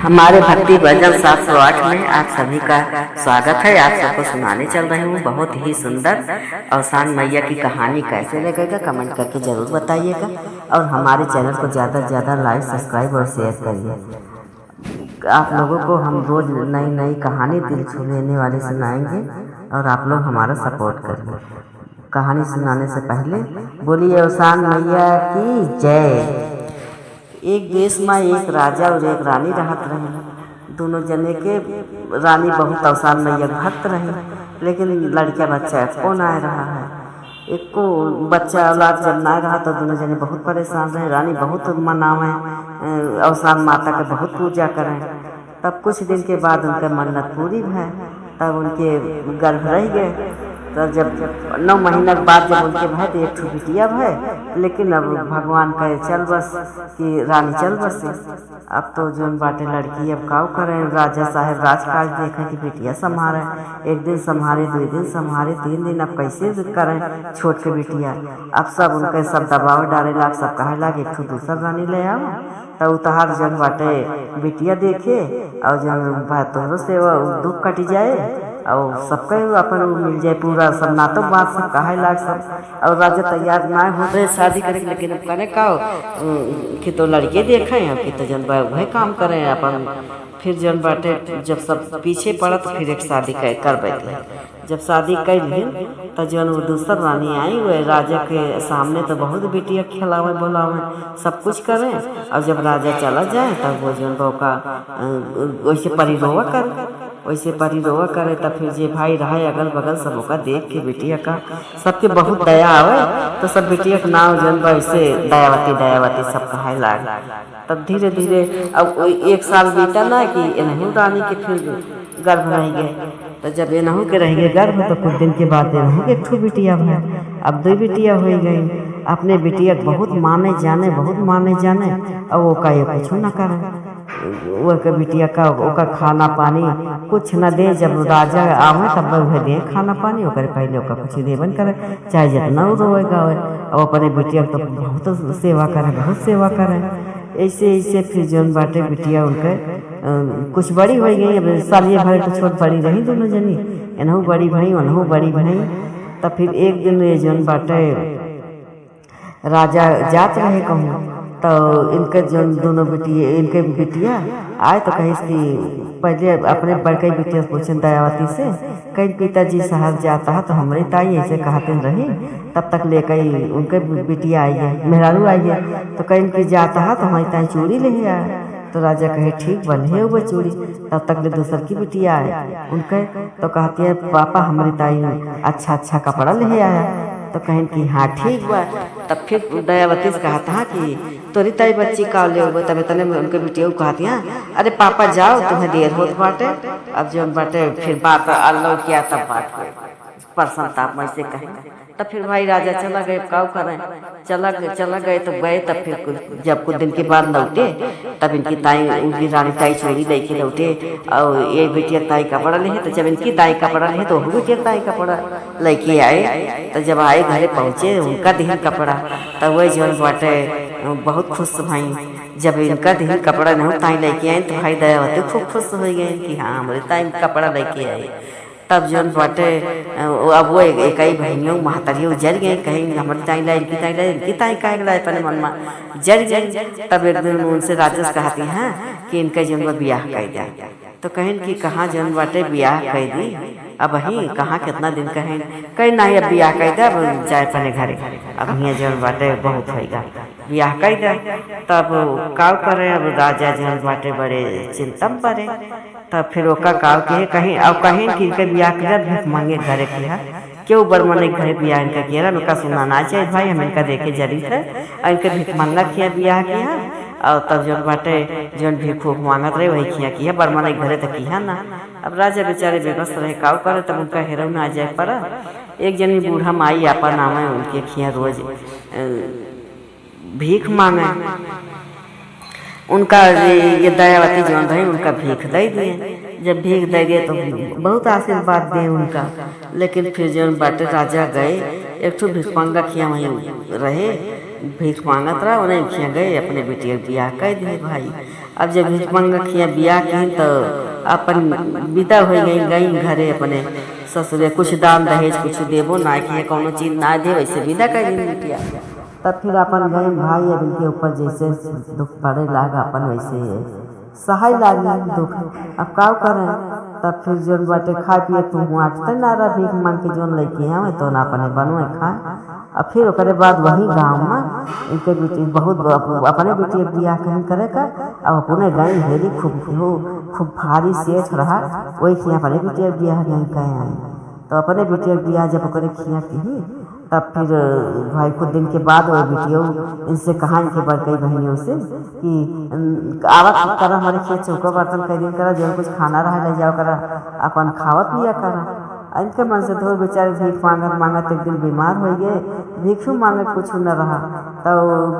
हमारे भक्ति भजन 708 में आप सभी का स्वागत है। आप सबको सुनाने चल रही हूँ बहुत ही सुंदर अवसान मैया की कहानी। कैसे लगेगा कमेंट करके ज़रूर बताइएगा और हमारे चैनल को ज़्यादा से ज़्यादा लाइक सब्सक्राइब और शेयर करिए। आप लोगों को हम रोज़ नई नई कहानी दिल छू लेने वाली सुनाएंगे और आप लोग हमारा सपोर्ट करिए। कहानी सुनाने से पहले बोलिए अवसान मैया की जय। एक देश में एक राजा और एक रानी रहत रहे। दोनों जने के रानी बहुत अवसान मैया भक्त रही, लेकिन लड़का बच्चा कौन आ रहा है। एक को बच्चा औलाद जब ना रहा तो दोनों जने बहुत परेशान रहे। रानी बहुत मनावें, अवसान माता के बहुत पूजा करें। तब कुछ दिन के बाद उनके मन्नत पूरी भय, तब उनके गर्भ रह गए। तो जब 9 महीना के बाद जब उनके भाई तो एक बिटिया भाई, लेकिन अब भगवान कहे चल बस कि रानी चल बस। अब तो जोन बाटे लड़की अब काव करें, राजा साहब राजकाज देखें कि बिटिया संभाले। एक दिन संभाले, 2 दिन संभाले, 3 दिन। अब कैसे करें छोट के बिटिया। अब सब उनके सब दबाव डाले लाग, सब कहे लाग एक दूसरा रानी ले आओ। तो उतार जन बाटे बिटिया देखे और जन तोहरों से दुख कट जाए और सबके अपन मिल जाए पूरा सब ना तो बात सब कहे लाग सब। और राजा तैयार ना हो रहे शादी करे, लेकिन अब करे का कि तो लड़के देखें कि तो जन वही काम करें अपन। फिर जन बाटे जब सब पीछे पड़ा तो फिर एक शादी कर बैठे। जब शादी कर ली तो जन वो दूसर रानी आई हुए राजा के सामने तो बहुत बिटिया खिलावे बोलावे सब कुछ करें। और जब राजा चला जाए तब वो जन का वैसे परिरोवा करे तब फिर जे भाई रहे अगल बगल सब का देख के बिटिया का सबके बहुत दया आवे। तो सब बिटिया के नाम जन वैसे दयावती सब कहे लाग। तब धीरे धीरे अब 1 साल बीता ना कि इन्हीं रानी के फिर गर्भ रह गए। तो जब इन्हों के रह गए गर्भ तो कुछ दिन के बाद इन्हों के 1 बिटिया है। अब 2 बिटिया हो गई। अपने बिटिया बहुत माने जाने और वो का ये कुछ न करे। वो के बिटिया का ओका खाना पानी कुछ न दे। जब राजा आवे तब वह दे खाना पानी, ओकर पहले ओका कुछ देवन करे चाहे जितना वो रोएगा। और अपने बिटिया तो बहुत सेवा करे। ऐसे फिर जौन बाटे बिटिया उनके कुछ बड़ी हो गई। अब सालिए भर तो छोट बड़ी रही दोनों जनी, इन्हों बड़ी भाई उन्हों बड़ी भाई। तब फिर एक दिन ये जौन बाटे राजा जात रहे कहूँ तो इनके जो दोनों बिटिया आए तो कहीं कि पहले अपने बड़के बिटिया पूछन दयावती से कहीं पिताजी साहब जाता है तो हमारी ताई ऐसे कहते रही। तब तक ले कहीं उनके बिटिया आई है, मेहरारू आई है। तो कहीं कि जाता है तो हमारी ताई चूड़ी ले आया। तो राजा कहे ठीक बने वो चूड़ी। तब तक ले दूसर की बिटिया आए उनके तो कहती है पापा हमारी ताई अच्छा कपड़ा ले आया। तो कहें कि हाँ ठीक बा। तब फिर दयावती से कहता है कि तोरी ताई बच्ची का ले हो। तब इतने में उनके बिटिया को कहती हैं अरे पापा जाओ तुम्हें देर होत बाटे। अब जो बाटे फिर बात अल्लाह किया तब बात प्रसन्नता में से कहें। तब फिर भाई राजा चला गए, काव करें चला गए तो गए। तब फिर जब कुछ दिन के बाद लौटे तब इनकी ताई उनकी रानी ताई चोरी लेके लौटे और ये बिटिया ताई कपड़ा ले। तो जब इनकी ताई कपड़ा ले तो वो बिटिया ताई कपड़ा लेके आए। तो जब आए घरे पहुँचे उनका दिहन कपड़ा तब वही जो बाटे बहुत खुश भाई। जब इनका दिहन कपड़ा नहीं ताई लेके आए तो भाई दयावती खूब खुश हो गए कि हाँ हमारे ताई कपड़ा लेके आए। तब जो बाटे अब वो एक ही बहनियों महतरियों जर गए कहीं हमारी ताई ला इनकी ताई कहे लाए अपने मन में जर गए। तब एक दिन उनसे राजा से कहती हैं कि इनका जन ब्याह कर दिया। तो कहें कि कहाँ जन बाटे ब्याह कर दी अब ही कहाँ कितना दिन कहीं ना अब ब्याह कर दिया अब जाए अपने घरे। अब यहाँ जन बाटे बहुत होगा ब्याह कर दिया। तब काव करे अब राजा जन बाटे बड़े चिंता में पड़े। तब फिर ओका काव के कहीं अब कहीं कि इनके ब्याह किया भीख मांगे घरे किया क्यों बरमने घरे ब्याह इनका किया उनका सुनना ना चाहिए भाई हम इनका देखे जरी थे और इनके भीख मांगा किया ब्याह किया। और तब जो बाटे जौन भीख खूब मांगत रहे वही किया बरमने घरे तो किया ना। अब राजा बेचारे बेबस रहे काव करे तब उनका हेरो ना आ जाए पड़ा। एक जनी बूढ़ा माई आपा नाम है उनके खिया रोज भीख मांगे। उनका ये दयावती जौन रही उनका भीख दे दिए। जब भीख दे दिए तो बहुत आशीर्वाद दिए उनका। लेकिन फिर जौन बाटे राजा गए एक तो भिखमंगा खिया वहीं रहे भीख मांगत रहा उन्हें खिया गए अपने बेटिया बियाह कर दिए भाई। अब जब भीख मांग खिया बियाह की तो अपन विदा हो गई घरे अपने ससुरे। कुछ दान दहेज कुछ देबो ना कि कोनो चीज ना दे, वैसे विदा कर दी बिटिया। तब फिर अपन गए भाई, अब इनके ऊपर जैसे दुख पड़े लागा अपन वैसे सहाय लागी दुख। अब का करें, तब फिर जोन बाटे खा पिए तू आटते ना रहा भीख मांग के जोन लैके आवे तो ना अपने बनवे खाए। अब फिर ओकरे बाद वही गांव में इनके बेटी बहुत अपने बेटी बियाह कहीं करे का। अब अपने गई हेरी खूब भारी सेठ रहा, वही खिया अपने बेटी बियाह नहीं कहे आई। तो अपने बेटी बियाह जब ओकरे खिया की तब फिर भाई कुछ दिन के बाद वो बेटियों इनसे कहा इनके बड़कई बहनियों से कि आवत करा हमारे खेत चौका बर्तन कर दिन करा, जो कुछ खाना रहा ले जाओ करा अपन खावा पिया करा। इनके मन से धो बेचारे भीख मांगत मांगत एक दिन बीमार हो गए। भिक्षु मांगे कुछ न रहा तो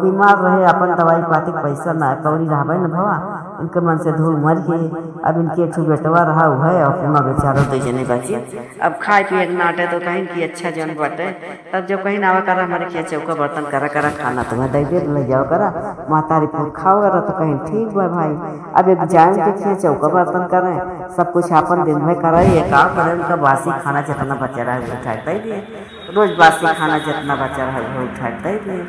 बीमार रहे, अपन दवाई पाती पैसा ना कौड़ी रहा न भवा। इनके मन से धो मर गए। अब इनके एक बेटवा रहा हुआ है और अपना बेचारा तो जने बची। अब खाए पिए नाटे तो कहीं की अच्छा जन बटे। तब जब कहीं नावा करा हमारे खिया चौका बर्तन करा करा खाना तुम्हें दे दे ले जाओ करा मातारी फूट खाओ करा तो कहीं ठीक बा भाई। अब एक जान के खिया चौका बर्तन करें सब कुछ अपन दिन में करे, ये काम करें उनका बासी खाना जितना बचा रहा है उठाता ही दिए, रोज बासी खाना जितना बचा रहा है उठाता ही दिए।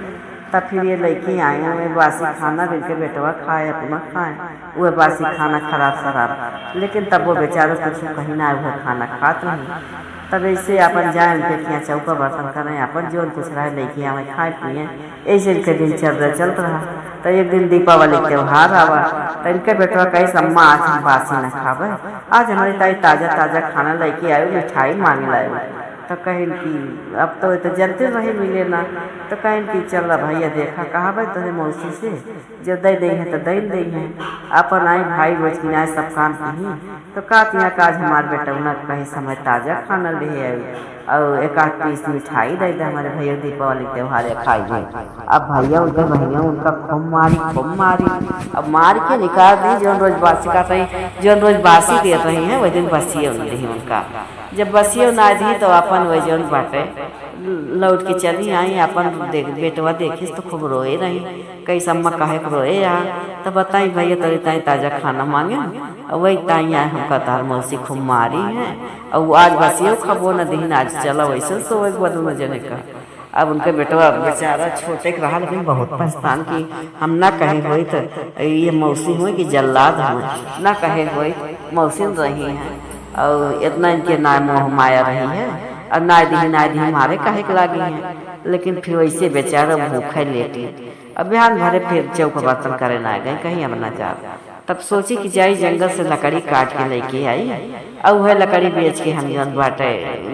तब फिर ये लड़की आए हमें बासी खाना बिल्के बेटवा खाए अपना खाए, वह बासी खाना खराब शराब, लेकिन तब वो बेचारे कुछ कहीं ना वो खाना खाते नहीं। तब ऐसे अपन जाए उनके खिया चौका बर्तन करें अपन जो कुछ रहा लड़की हमें खाए पिए, ऐसे इनके दिन चलता रहा। तो एक दिन दीपावली त्यौहार आवा तो इनके बेटवा कही सम्मा आज हम बासी न खावे, आज हमारी ताई ताज़ा ताज़ा खाना लेके आयो मिठाई मांग लाए। तो कहें कि अब तो जलते रहे मिले ना, तो कहें कि चल भैया देखा कहा भाई तुझे मौसी से जो दे दी है तो दे दी है अपन आई भाई रोज की आए सब काम की। तो कहती हैं आज हमारे बेटा उन्हें कहीं समय ताज़ा खाना ले आए और एक आध पीस मिठाई दे दे हमारे भैया दीपावली त्यौहार खाइए। अब भैया उनके भैया उनका खूब मारी अब मार के निकाल दी। जो रोज बासी का रही जो रोज बासी दे रही है वही दिन बसिए दी उनका। जब बसियो ना दी तो अपन वही जौन बाटे लौट के चली आई। अपन बेटवा देखिस तो खूब रोए रही, कई सम्मा काहे रोए यार। तो बताई भैया तोरी ताई ताज़ा खाना मांगे वही ताई आए हमका तार मौसी खूब मारी है और आज बसियो खबो न दिन आज चला वैसे सो एक बदू न जने का। अब उनके बेटवा बेचारा छोटे के रहा लेकिन बहुत पछतान की हम ना कहे हुई तो ये मौसी हुई कि जल्लाद हुए ना कहे हुई मौसी रही हैं और इतना इनके ना मोह माया रही है और ना दी हमारे कहे के लागी हैं। लेकिन फिर वैसे बेचारा भूखे लेटी। अब बिहान भरे फिर चौक बर्तन करे ना गए कहीं अब ना जा। तब सोची कि जाई जंगल से लकड़ी काट के लेके आई और वह लकड़ी बेच के हम जन बाटे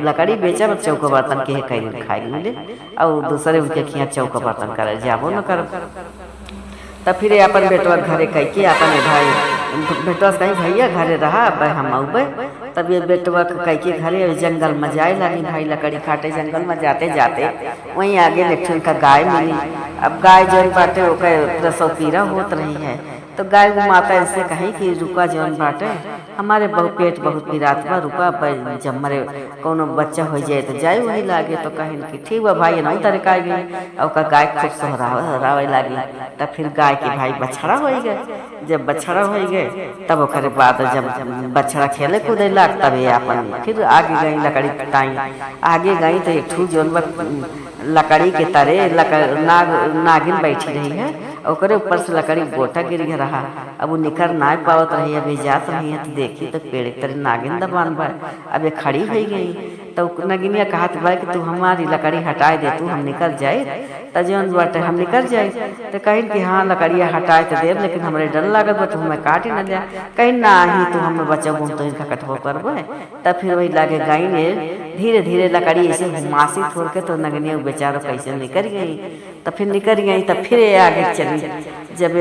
लकड़ी बेचा चौक बर्तन के कहीं खाए मिले और दूसरे उनके खिया चौक बर्तन करे जाबो न कर। तब फिर अपन बेटवा घरे कह के अपन भाई बेटवा कहीं भैया घरे रहा अब हम अबे। तब ये बेटवा कह के घरे जंगल में जाए लगी भाई लकड़ी काटे। जंगल में जाते जाते वहीं आगे लेकिन का गाय मिली। अब गाय जौन बाटे ओकर प्रसव पीड़ा होत रही है तो गाय माता ऐसे कही कि रुका जौन बाटे हमारे पेट बहुत पीरात बा रुका जब मरे कोनो बच्चा हो जाए तो जाए वही लागे। तो कहें कि ठीक बा भाई नौ तरीका आ गई और गाय खूब सोहरावे लगी। तब फिर गाय के भाई बछड़ा हो गए। जब बछड़ा हो गए तब ओकर बाद जब बछड़ा खेले कूदे लाग तब ये अपन फिर आगे गई लकड़ी कटाई। आगे गई तो एक ठू जौन लकड़ी के तरे नागिन बैठी रही है और ऊपर से लकड़ी गोटा गिर रहा। अब वो निकर ना पावत रही है जात रही है तो देखी तो पेड़ तरह नागिन दबान बा। अब ये खड़ी हो गई तो नगिनिया कहत बा कि तू हमारी लकड़ी हटाए दे तू हम निकल जाए। तो जौन बाटे हम निकल जाए तो कहीं कि हाँ लकड़िया हटाए तो देव लेकिन हमारे डर लागत बा तो हमें काट ही न लिया कहीं ना ही तो हमें बचा बुन तो इनका कटबो करबे। तब फिर वही लागे गाय ने धीरे धीरे लकड़ी ऐसे मासी छोड़ के तो नगनिया बेचारा कैसे निकल गई। तब फिर निकल गई तब फिर आगे चली। जब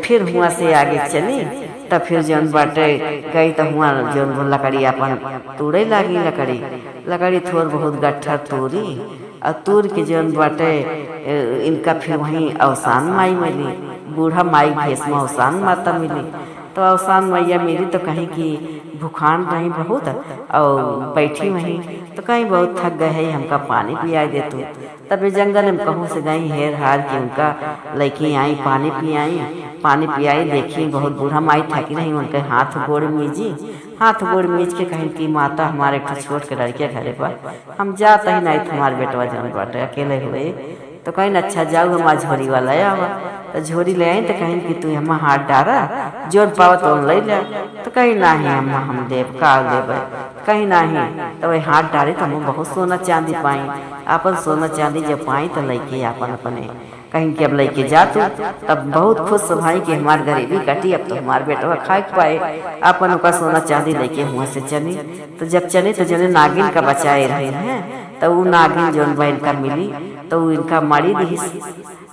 फिर हुआ से आगे चली तब फिर जौन बाटे गई तो हुआ जौन लकड़ी अपन तोड़े लगी। लकड़ी थोड़ बहुत गट्ठर तोड़ी और तोड़ के जौन बाटे इनका फिर वहीं अवसान माई मिली। बूढ़ा माई भेष में अवसान माता मिली। तो अवसान मैया मेरी तो कहीं कि भूखान रही बहुत और बैठी वहीं, तो कहीं बहुत थक गए है, हमका पानी पिया दे तू। तब जंगल में कहूँ से गई हेर हार के उनका लड़की आई, पानी पियाई। देखी बहुत बूढ़ा माई थकी नहीं, उनके हाथ गोड़ मीजी, हाथ गोड़ मीज के कहीं की माता हमारे छोड़ के लड़के घरे पर हम जाता ही नहीं, तुम्हारे बेटवा जन बाटे अकेले हुए। तो कहीं अच्छा जाऊ हमारा झोरी वाला आवा, तो झोरी ले आई तो कहीं कि तू हम हाथ डारा जोन पावा तो ले ले। तो कहीं नहीं हम देव का देव, कहीं नहीं। तो वही हाथ डारे तो हम बहुत सोना चांदी पाई, अपन सोना चांदी जब पाई तो लैके अपन अपने कहीं कि अब लेके जा तू। तब बहुत खुश भाई कि हमार गरीबी कटी, अब तो हमार बेटवा खाए पाए, अपन ओका सोना चांदी लेके हुआ से चली। तो जब चले तो जने नागिन का बचाए रहे हैं, तो वो नागिन जोन बहन का मिली तो वो इनका मड़ी दी,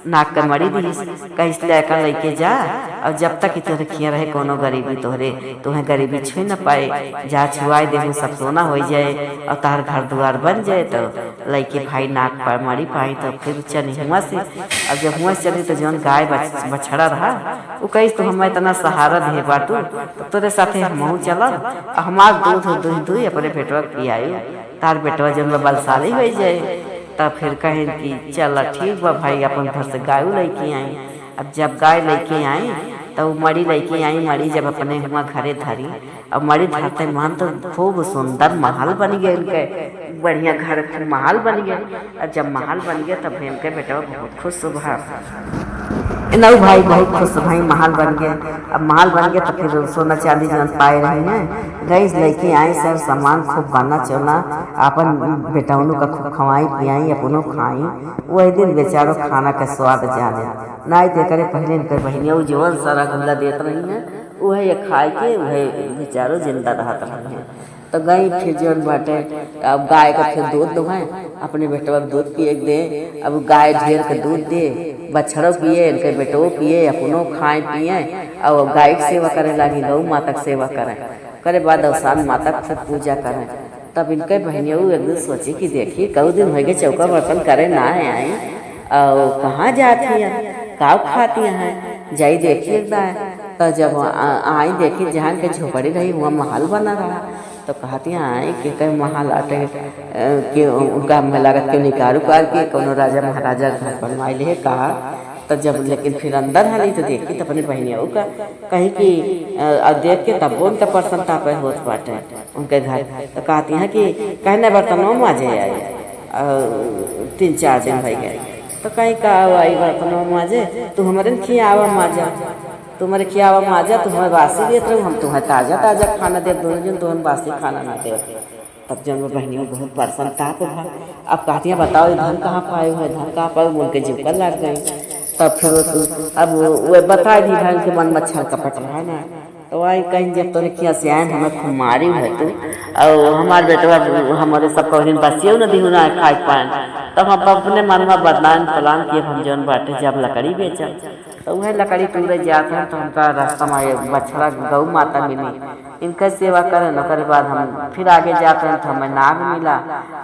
नाक का मड़ी दी, कहीं लेकर लेके जा। और जब तक तोहरे खिया रहे कोनो गरीबी तोहरे तुम्हें गरीबी छुए न पाए, जा छुआए दे सब सोना हो जाए और तार घर द्वार बन जाए। तो लैके भाई नाक पर मड़ी पाई तो फिर चली हुआ से। अब जब हुआ से चली तो जौन गाय बछड़ा रहा वो कही तो हमें इतना सहारा दे बाटू, तो तोरे साथे हमहू चलब, हमार दूध दुई अपने बेटवा पियाई, तार बेटवा जब बलशाली हो जाए। तब फिर कहें कि चल ठीक बा भाई, अपन घर से गाय लेके आई। अब जब गाय लेके आई तो मड़ी लेके आई, मड़ी जब अपने हुआ घरे धरी, अब मड़ी धरते मन तो खूब सुंदर महल बन गए, इनके बढ़िया घर महल बन गए। और जब महल बन गया तब इनके बेटा बहुत खुश हुआ, नौ भाई बहुत खुश भाई, महल बन गया। अब महल बन गया तो फिर सोना चांदी जन पाए रही हैं, गई लेके आए सर सामान खूब बना चौना, अपन बेटाउनों का खूब खवाई पियाई, अपनों खाई। वही दिन बेचारो खाना का स्वाद जाने नहीं दे करे, पहले इनकर बहनिया वो जीवन सारा गुल्ला देत रही हैं, वही खाए के वही बेचारो जिंदा रहत रही हैं। तो गई फिर जौन बाटे अब गाय का फिर दूध दुहाए, अपने बेटवा दूध पिए दे। अब गाय ढेर के दूध दे, बछड़ो पिए, इनके बेटो पिए, अपनों खाए पिए। और गाय की सेवा करे लगी, गौ माता की सेवा करे बाद अवसान माता की पूजा करें। तब इनके बहनियों एक दिन सोची कि देखिए कऊ दिन हो गए चौका बर्तन करे ना आई, और कहाँ जाती हैं, काव खाती हैं, जाई देखिए। तो जब आई देखी जहाँ के झोपड़ी रही वहाँ महल बना रहा, तो कहती आई कि कहीं महल आटे कि उनका हमें लागत क्यों निकार उकार के कोनो राजा महाराजा घर बनवाए ले कहा। तो जब लेकिन फिर अंदर हली तो देखी तो अपनी बहनियों का कहीं कि देख के तब उनका प्रसन्नता पे होत बाटे उनके घर। तो कहती हैं कि कहने बर्तनों माजे आए 3-4 दिन हो गए, तो कहीं का आई बर्तनों माजे, तू हमारे खियावा माजा, तुम्हारे खियावा माजा, तुम्हें बासी देते रहो, हम तुम्हें ताज़ा ताज़ा खाना दे, दोनों जन तुम्हें बासी खाना ना दे। तब जब वो बहनियों बहुत प्रसन्नता पे भा। अब कहती हैं बताओ ये धन कहाँ पाए हुए, धन कहाँ पाए, उनके जीव कर लग गई। तब फिर अब वो बता दी भाई के मन मच्छर कपट रहा ना, तो वही कहीं जब तोरे किया से आए हमें खूब मारी है तू, और हमारे बेटवा हमारे सब कहीं बसियो न दिहू ना खाए पाए। तब हम अपने मन में बदनाम फलान किए, हम जौन बाटे जब लकड़ी बेचा तो वह लकड़ी टूटे जाते हैं। तो हमका रास्ता में बछड़ा गौ माता मिली, इनका सेवा करें न करे बाद हम फिर आगे जाते हैं तो हमें नाग मिला,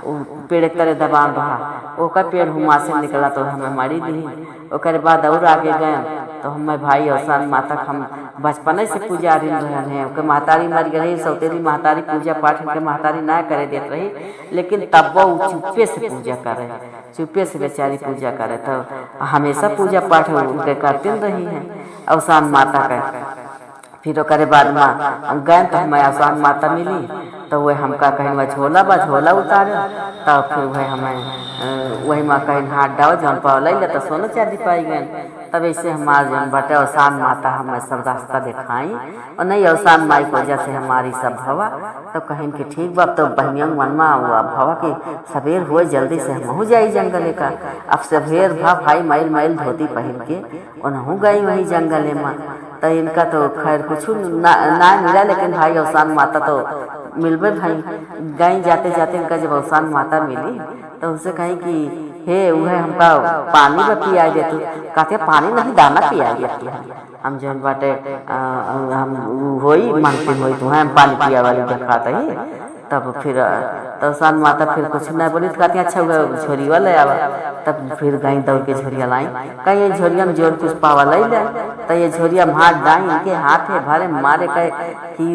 वो पेड़ तरह दबान रहा, ओका पेड़ हुआ से निकला तो हमें मरी दी। ओकर बाद और आगे गए तो हमें भाई अवसान माता हम बचपन से पुजारी रहे हैं, ओके महतारी मर गई, सौतेली महतारी पूजा पाठ उनके महतारी ना करे देते रही, लेकिन तब वो चुप्पे से पूजा करे, चुप्पे से बेचारी पूजा करे। तो हमेशा पूजा पाठ उनके करते रही हैं अवसान माता का। फिर ओकरे बाद में हम गए तो हमें अवसान माता मिली, तो वह हमका कहीं वह झोला उतारे, तब फिर वह हमें वही माँ कहीं हाथ डाओ जौन पाव ले तो सोना चांदी पाई गए। तब ऐसे हमारे जौन बटे अवसान माता हमें सब रास्ता दिखाई, और नहीं अवसान माई की वजह से हमारी सब भवा। तो कहीं कि ठीक बात, तो बहनियों मनमा हुआ भवा कि सवेर हुए जल्दी से हम हो जाई जंगले का। अब सवेर भा भाई मैल मैल धोती पहन के उन्हों गई वही जंगले में। तो इनका तो खैर कुछ ना मिला, लेकिन भाई अवसान माता तो मिलबे भाई। गई जाते जाते इनका जब अवसान माता मिली तो उनसे कही कि हे वह हमका पानी में पिया दे, तू कहते पानी नहीं दाना पिया दिया, हम जौन बाटे हम होई मांगते होई तो हम पानी पिया वाली दिखाते ही। तब फिर तवसान माता फिर कुछ नहीं बोली तो कहती अच्छा हुआ झोरिया ले आवा। तब फिर गई दौड़ के झोरिया लाई, कहीं ये झोरिया में जोर कुछ पावा लाई ले। तो ये झोरिया में हाथ डाई, इनके हाथे भरे मारे कहे कि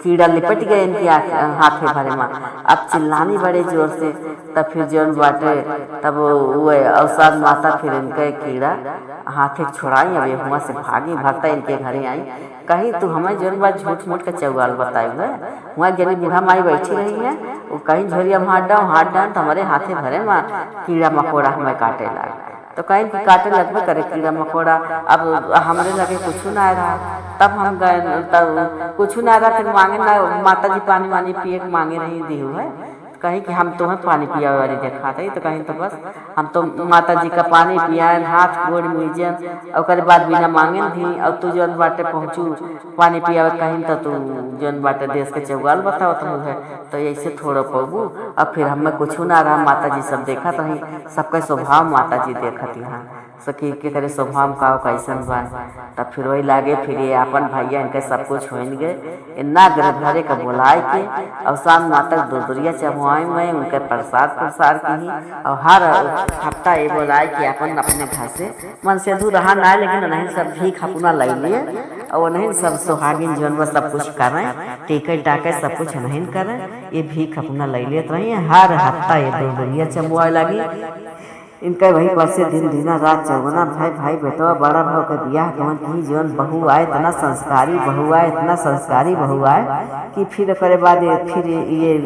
कीड़ा लिपट गए इनके हाथे भरे मार। अब चिल्लानी बड़े जोर से। तब फिर जौन बाटे तब वो अवसाद माता फिर इनके कीड़ा हाथे छोड़ाई। अब वहाँ से भागी, भागता इनके घरे आई। कहीं तू हमें जौन बात झूठ मूठ के चौगाल बताए हुए वहाँ गिरी बूढ़ा माई बैठी रही है, वो कहीं झोरिया में हाथ डाल तो हमारे हाथे भरे माँ कीड़ा मकोड़ा हमें काटे लागे। तो कहीं कि काटे लगभग करे कीड़ा मकोड़ा। अब हमारे लगे कुछ ना आ रहा, तब हम गए, तब कुछ ना आ रहा। फिर मांगे ना माता जी पानी वानी पिए मांगे नहीं दी हुए। कहीं कि हम तुम्हें पानी पिया वाली देखा थे, तो कहीं तो बस हम तो माता जी का पानी पियान हाथ गोड़ मिजन और बाद बिना मांगे थी। और तू जौन बाटे पहुँचू पानी पिया कहीं तो तू जौन बाटे देश के चौगाल बताओ तुम है, तो ऐसे थोड़ा पबू। अब फिर हमें कुछ ना रहा, माता जी सब देखा तो सबका स्वभाव माता जी देखत यहाँ सखी के करे स्वभाव का कैसन बा। तब फिर वही लागे फिर ये अपन भैया इनके सब कुछ हो गए। इन्ना गर्भ भरे का बुलाए के और शाम माता दूरिया चढ़वाए में उनके प्रसाद प्रसार की। और हर हफ्ता ये बुलाए कि अपन अपने घर से मन से दूर रहा ना, लेकिन नहीं सब भीख अपना ले लिए और नहीं सब सुहागिन जीवन सब कुछ करें, टिकट टाके सब कुछ नहीं करें, ये भीख अपना ले लेते रही। हर हफ्ता ये दूरिया चढ़वाए लगी। इनका वही पासे दिन दिना रात चौगुना भाई भाई बेटवा बड़ा भाव के बियाह कौन की जीवन बहू आए, इतना संस्कारी बहू आए, इतना संस्कारी बहू आए कि फिर करे बाद फिर ये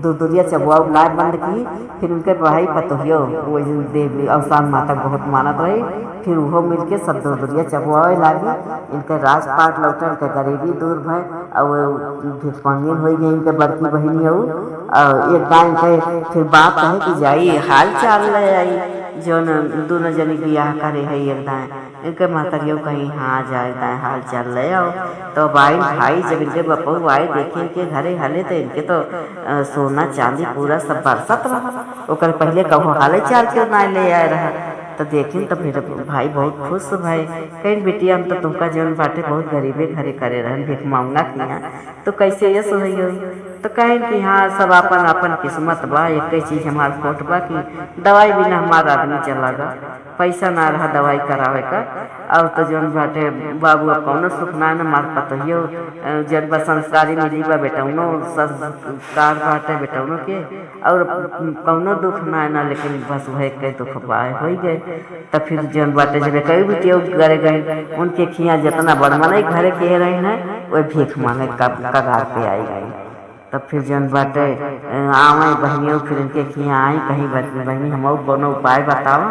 दूरिया चबुआ लाए बंद की। फिर उनके भाई पतोहियो वो देवी अवसान माता बहुत मानत रही। फिर वो मिल के सब दूरिया चबुआ लागी। इनके राजपाट लौटे, इनके गरीबी दूर भय और भिक्षमांगिन हो गई इनके बड़की बहनी और एक गाय के फिर बाप कहे कि जाई हाल चाल ले आई जौन दोनों जनी बियाह करे है एक दाएँ। इनके मातरियों कहीं हाँ जाए दाएँ हाल चाल ले आओ। तो भाई भाई जब इनके बपू आए देखे इनके घरे हाले तो इनके तो सोना चांदी पूरा सब बरसत रहा। ओकर पहले कहो हाले चाल क्यों ना ले आए रहा। तो देखिन तो फिर भाई बहुत खुश भाई कहीं बेटिया हम तो तुमका जीवन बाटे बहुत गरीबे घरे करे रहन भीख मांगना किया तो कैसे ये सोई हो। तो कहें कि हाँ सब अपन अपन किस्मत बा, एक चीज़ हमार खोट बा कि दवाई बिना हमारा आदमी चला गा, पैसा ना रहा दवाई करावे का। और तो जौन बाटे बाबू अब कौनो सुख ना न मार पतहियो जन बा संस्कारी मिली बा बेटौनो संस्कार बाटे बेटौनो के और कौनो दुख ना ना, लेकिन बस वह के दुख बाय हो गए। तब फिर जौन बाटे जब कई भी केहू घरे गए उनके खिया जितना बड़ मने घरे के रही है वह भीख मांगे कगार पे आई गई। तब फिर जौन बाटे आवे बहनियों फिर इनके खिया आई कहीं बहनी हम कोनो उपाय बताओ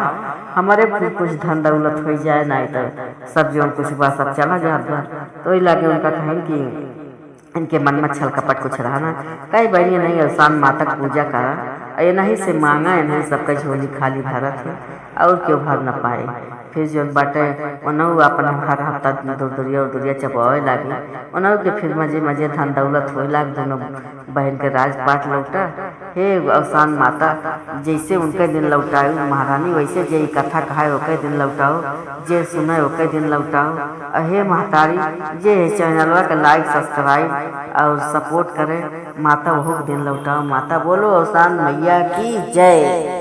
हमारे कुछ धन दौलत हो जाए, नहीं तो सब जो कुछ बा सब चला जाता। तो लगे उनका कहें कि इनके मन में छल कपट कुछ रहा ना, कई बहनी नहीं अवसान माता की पूजा करा ये नहीं से मांगा है नहीं सबका झोली खाली भरत है और क्यों भर न पाए। फिर जो बाटे उनहु अपन हर हफ्ता दूरिया चबावे लागी। उनहु के फिर मजे मजे धन दौलत हो लाग। दोनों बहन के राजपाट लौटा। हे अवसान माता जैसे उनके दिन लौटाओ महारानी वैसे जे कथा कहाए ओके दिन लौटाओ, जे सुने ओके दिन लौटाओ। हे महतारी जे चैनलवा के लाइक सब्सक्राइब और सपोर्ट करे माता वो दिन लौटाओ। माता बोलो अवसान मैया की जय।